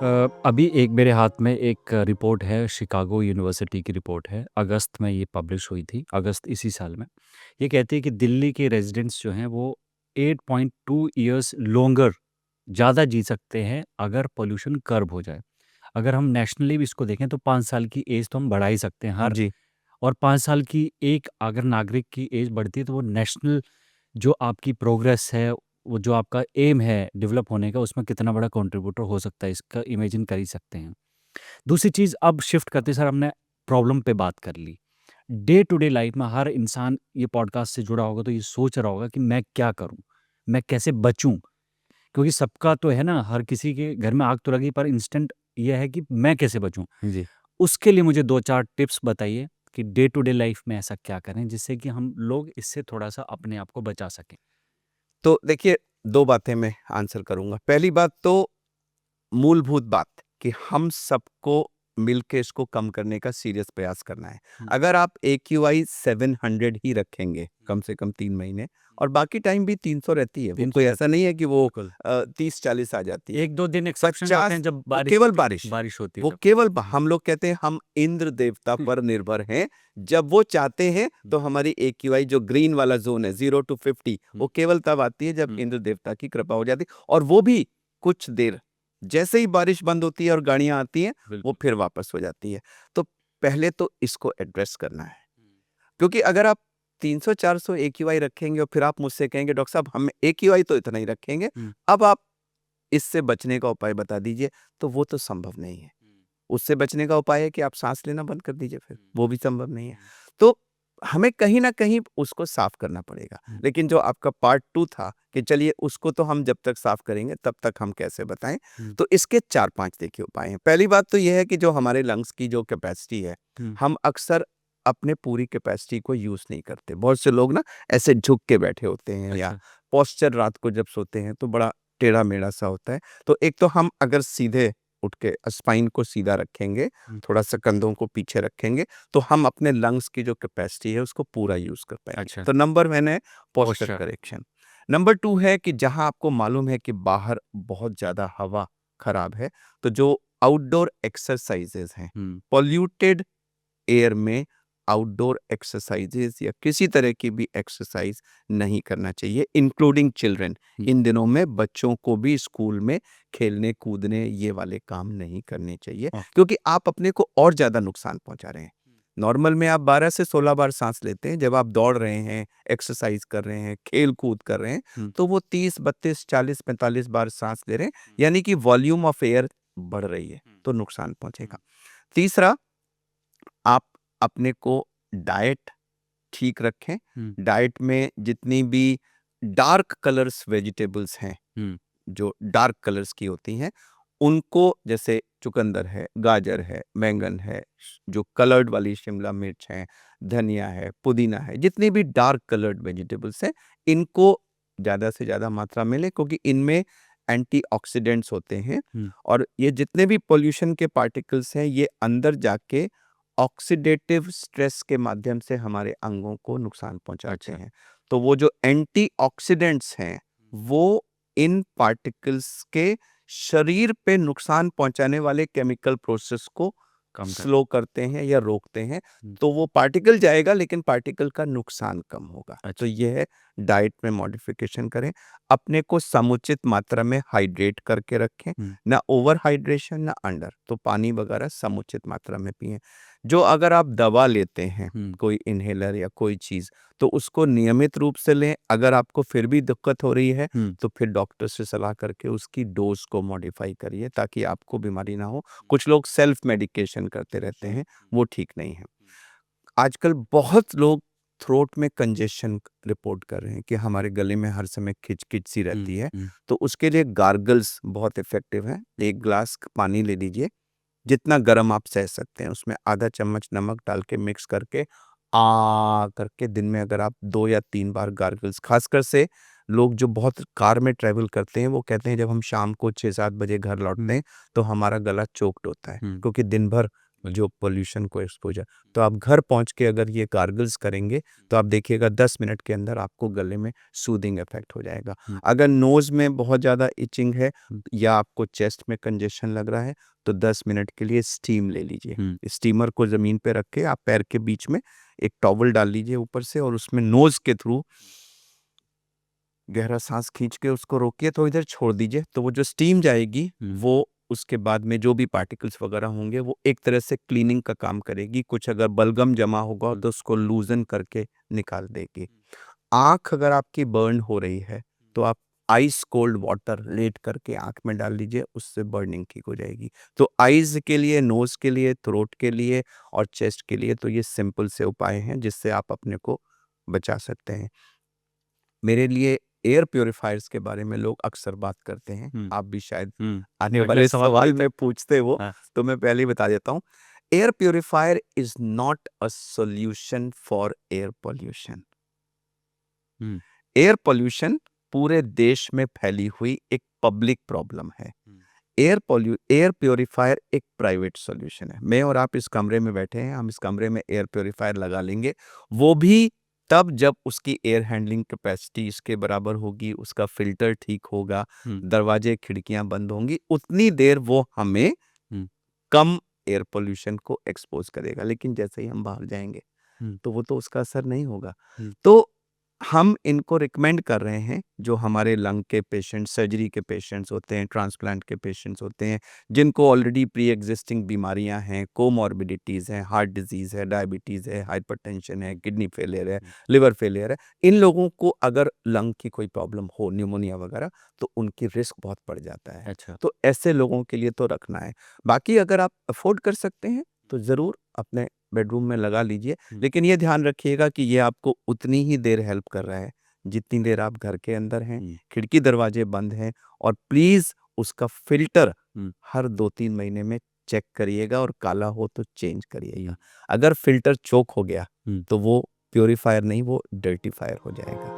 अभी एक मेरे हाथ में एक रिपोर्ट है, शिकागो यूनिवर्सिटी की रिपोर्ट है। अगस्त में ये पब्लिश हुई थी, अगस्त इसी साल में। ये कहती है कि दिल्ली के रेजिडेंट्स जो हैं वो 8.2 ईयर्स लॉन्गर ज़्यादा जी सकते हैं अगर पोल्यूशन कर्ब हो जाए। अगर हम नेशनली भी इसको देखें तो 5 साल की एज तो हम बढ़ा ही सकते हैं हर, जी। और 5 साल की एक अगर नागरिक की एज बढ़ती है तो वो नेशनल जो आपकी प्रोग्रेस है, वो जो आपका एम है डेवलप होने का, उसमें कितना बड़ा कंट्रीब्यूटर हो सकता है, इसका इमेजिन कर ही सकते हैं। दूसरी चीज़, अब शिफ्ट करते सर हमने प्रॉब्लम पे बात कर ली। डे टू डे लाइफ में हर इंसान ये पॉडकास्ट से जुड़ा होगा तो ये सोच रहा होगा कि मैं क्या करूँ? मैं कैसे बचूँ? क्योंकि सबका तो है ना, हर किसी के घर में आग तो लगी, पर इंस्टेंट ये है कि मैं कैसे बचूँ? जी। उसके लिए मुझे 2-4 टिप्स बताइए कि डे टू डे लाइफ में ऐसा क्या करें जिससे कि हम लोग इससे थोड़ा-सा अपने आप को बचा सकें? तो देखिए 2 बातें मैं आंसर करूँगा। पहली बात तो मूलभूत बात कि हम सबको मिलके इसको कम करने का सीरियस प्रयास करना है। हुँ, अगर आप एक्यूआई 700 ही रखेंगे कम से कम 3 महीने और बाकी टाइम भी 300 रहती है। वो 300 कोई रहते ऐसा नहीं है कि वो बिल्कुल। 30-40 आ जाती है। 1-2 दिन एक्सेप्शंस होते 50 हैं जब वो बारिश केवल बारिश। बारिश होती है वो तब। केवल हुँ, हम लोग कहते हैं हम इंद्र देवता हुँ, पर निर्भर हैं। जब वो चाहते हैं हुँ, तो हमारी एक्यूआई जो ग्रीन वाला ज़ोन है 0 टू 50 हुँ, वो केवल तब आती है जब हुँ, इंद्र देवता की कृपा हो जाती है और वो भी कुछ देर। जैसे ही बारिश बंद होती है और गाड़ियाँ आती हैं, वो बिल्कुल। फिर वापस हो जाती है। तो पहले तो इसको एड्रेस करना है। हुँ, क्योंकि अगर आप 300-400 एक्यूआई रखेंगे और फिर आप मुझसे कहेंगे डॉक्टर साहब हम एक्यूआई तो इतना ही रखेंगे, हुँ, अब आप इससे बचने का उपाय बता दीजिए, तो वो तो संभव नहीं है। हुँ, उससे बचने का उपाय है कि आप साँस लेना बंद कर दीजिए फिर, हुँ, वो भी संभव नहीं है। हुँ, तो हमें कहीं न कहीं उसको साफ़ करना पड़ेगा। हुँ, लेकिन जो आपका पार्ट 2 था कि चलिए उसको तो हम जब तक साफ़ करेंगे तब तक हम कैसे बताएँ? हुँ, तो इसके 4-5 देखिए उपाय हैं। पहली बात तो ये है कि जो हमारे लंग्स की जो कैपेसिटी है, हुँ, हम अक्सर अपने पूरी कैपेसिटी को यूज़ नहीं करते। बहुत से लोग ना ऐसे झुक के बैठे होते हैं या अच्छा। पोस्चर रात को जब सोते हैं तो बड़ा टेढ़ा-मेढ़ा सा होता है। तो एक तो हम अगर सीधे उठ के स्पाइन को सीधा रखेंगे, हुँ, थोड़ा-सा कंधों को पीछे रखेंगे, तो हम अपने लंग्स की जो कैपेसिटी है उसको पूरा यूज़ कर पाएँगे। अच्छा, तो नंबर 1 है पोस्चर पोस्चर। करेक्शन। नंबर 2 है कि जहाँ आपको मालूम है कि बाहर बहुत ज़्यादा हवा खराब है, तो जो आउटडोर एक्सरसाइज़ेज़ हैं, हुँ, पॉल्यूटेड एयर में आउटडोर एक्सरसाइजेज या किसी तरह की भी एक्सरसाइज नहीं करना चाहिए इंक्लूडिंग चिल्ड्रन। हुँ, इन दिनों में बच्चों को भी स्कूल में खेलने कूदने ये वाले काम नहीं करने चाहिए ओके। क्योंकि आप अपने को और ज्यादा नुकसान पहुंचा रहे हैं। नॉर्मल में आप 12 से 16 बार सांस लेते हैं, जब आप दौड़ रहे हैं, एक्सरसाइज कर रहे हैं, खेल कूद कर रहे हैं, हुँ, तो वो 30 32 40 45 बार सांस ले रहे हैं, हुँ, यानी कि वॉल्यूम ऑफ एयर बढ़ रही है, हुँ, तो नुकसान पहुंचेगा। हुँ, तीसरा, आप अपने को डाइट ठीक रखें। हुँ, डाइट में जितनी भी डार्क कलर्स वेजिटेबल्स हैं, हुँ, जो डार्क कलर्स की होती हैं, उनको जैसे चुकंदर है, गाजर है, बैंगन है, जो कलर्ड वाली शिमला मिर्च है, धनिया है, पुदीना है, जितनी भी डार्क कलर्ड वेजिटेबल्स हैं, इनको ज़्यादा से ज़्यादा मात्रा में लें क्योंकि इनमें एंटीऑक्सीडेंट्स होते हैं हुँ, और ये जितने भी पॉल्यूशन के पार्टिकल्स हैं, ये अंदर जाके ऑक्सीडेटिव स्ट्रेस के माध्यम से हमारे अंगों को नुकसान पहुंचाते अच्छा। हैं। तो वो जो एंटीऑक्सीडेंट्स हैं, वो इन पार्टिकल्स के शरीर पे नुकसान पहुंचाने वाले केमिकल प्रोसेस को कम कर। स्लो करते हैं या रोकते हैं। हुँ, तो वो पार्टिकल जाएगा लेकिन पार्टिकल का नुकसान कम होगा। तो अच्छा। ये है, डाइट में मॉडिफिकेशन करें, अपने को समुचित मात्रा में हाइड्रेट करके रखें, हुँ, ना ओवर हाइड्रेशन ना अंडर। तो पानी वगैरह समुचित मात्रा में पिएं। जो अगर आप दवा लेते हैं, हुँ, कोई इन्हेलर या कोई चीज़, तो उसको नियमित रूप से लें। अगर आपको फिर भी दिक्कत हो रही है, हुँ, तो फिर डॉक्टर से सलाह करके उसकी डोज़ को मॉडिफ़ाई करिए ताकि आपको बीमारी ना हो। कुछ लोग सेल्फ मेडिकेशन करते रहते हैं, वो ठीक नहीं है। आजकल बहुत लोग थ्रोट में कंजेशन रिपोर्ट कर रहे हैं कि हमारे गले में हर समय खिच-खिच सी हुँ, रहती है, हुँ, तो उसके लिए गार्गल्स बहुत इफ़ेक्टिव हैं। 1 ग्लास पानी ले लीजिए, जितना गर्म आप सह सकते हैं, उसमें आधा चम्मच नमक डाल के मिक्स करके करके दिन में अगर आप 2 या 3 बार गार्गल्स, खासकर से लोग जो बहुत कार में ट्रैवल करते हैं, वो कहते हैं जब हम शाम को 6-7 बजे घर लौटते हुँ, हैं, तो हमारा गला चोक्ड होता है, हुँ, क्योंकि दिन भर जो पोल्यूशन को एक्सपोज़र। तो आप घर पहुँच के अगर ये गार्गल्स करेंगे, तो आप देखिएगा 10 मिनट के अंदर आपको गले में सूदिंग इफ़ेक्ट हो जाएगा। हुँ, अगर नोज़ में बहुत ज़्यादा इचिंग है हुँ, या आपको चेस्ट में कंजेशन लग रहा है, तो 10 मिनट के लिए स्टीम ले लीजिए। हुँ, स्टीमर को ज़मीन पे रख के आप पैर के बीच में एक टॉवल डाल लीजिए ऊपर से और उसमें नोज़ के थ्रू गहरा साँस खींच के उसको रोकिए, थोड़ी देर छोड़ दीजिए, तो वो जो स्टीम जाएगी, हुँ, वो उसके बाद में जो भी पार्टिकल्स वगैरह होंगे, वो एक तरह से क्लीनिंग का काम करेगी। कुछ अगर बलगम जमा होगा, हुँ, तो उसको लूज़न करके निकाल देगी। आँख अगर आपकी बर्न हो रही है, तो आप आइस कोल्ड वाटर लेट करके आँख में डाल लीजिए, उससे बर्निंग ठीक हो जाएगी। तो आइज़ के लिए, नोज़ के लिए, थ्रोट के लिए और चेस्ट के लिए तो ये सिंपल से उपाय हैं, जिससे आप अपने को बचा सकते हैं। मेरे लिए एयर प्यूरीफायर्स के बारे में लोग अक्सर बात करते हैं, हुँ, आप भी शायद हुँ। आने वाले अगले सवाल पे सवाल ही में पूछते हो, हाँ, तो मैं पहले ही बता देता हूँ। Air purifier is not a solution for air pollution. Hmm, air pollution पूरे देश में फैली हुई एक पब्लिक प्रॉब्लम है। हुँ, एयर प्यूरीफायर एक प्राइवेट सॉल्यूशन है। मैं और आप इस कमरे में बैठे हैं, हम इस कमरे में एयर प्यूरीफायर लगा लेंगे, वो भी तब जब उसकी एयर हैंडलिंग कैपेसिटी इसके बराबर होगी, उसका फ़िल्टर ठीक होगा, हुँ, दरवाजे, खिड़कियाँ बंद होंगी, उतनी देर वो हमें हुँ, कम एयर पॉल्यूशन को एक्सपोज़ करेगा। लेकिन जैसे ही हम बाहर जाएँगे, हुँ, तो वो तो उसका असर नहीं होगा। हुँ, तो हम इनको रिकमेंड कर रहे हैं, जो हमारे लंग के पेशेंट, सर्जरी के पेशेंट्स होते हैं, ट्रांसप्लांट के पेशेंट्स होते हैं, जिनको ऑलरेडी प्री एक्जिस्टिंग बीमारियाँ हैं, कोमॉर्बिडिटीज़ हैं, हार्ट डिज़ीज़ है, डायबिटीज़ है, हाइपरटेंशन है, किडनी फेलियर है, हुँ, लिवर फेलियर है। इन लोगों को अगर लंग की कोई प्रॉब्लम हो, न्यूमोनिया वगैरह, तो उनकी रिस्क बहुत बढ़ जाता है। अच्छा। तो ऐसे लोगों के लिए तो रखना है। बाकी अगर आप अफ़ोर्ड कर सकते हैं, तो ज़रूर अपने बेडरूम में लगा लीजिए। हुँ, लेकिन ये ध्यान रखिएगा कि ये आपको उतनी ही देर हेल्प कर रहा है, जितनी देर आप घर के अंदर हैं, हुँ, खिड़की दरवाजे बंद हैं और प्लीज़ उसका फ़िल्टर हुँ, हर 2-3 महीने में चेक करिएगा और काला हो तो चेंज हुँ, करिएगा। अगर फ़िल्टर चोक हो गया, हुँ। तो वो प्यूरीफायर नहीं, वो डर्टीफायर हो जाएगा।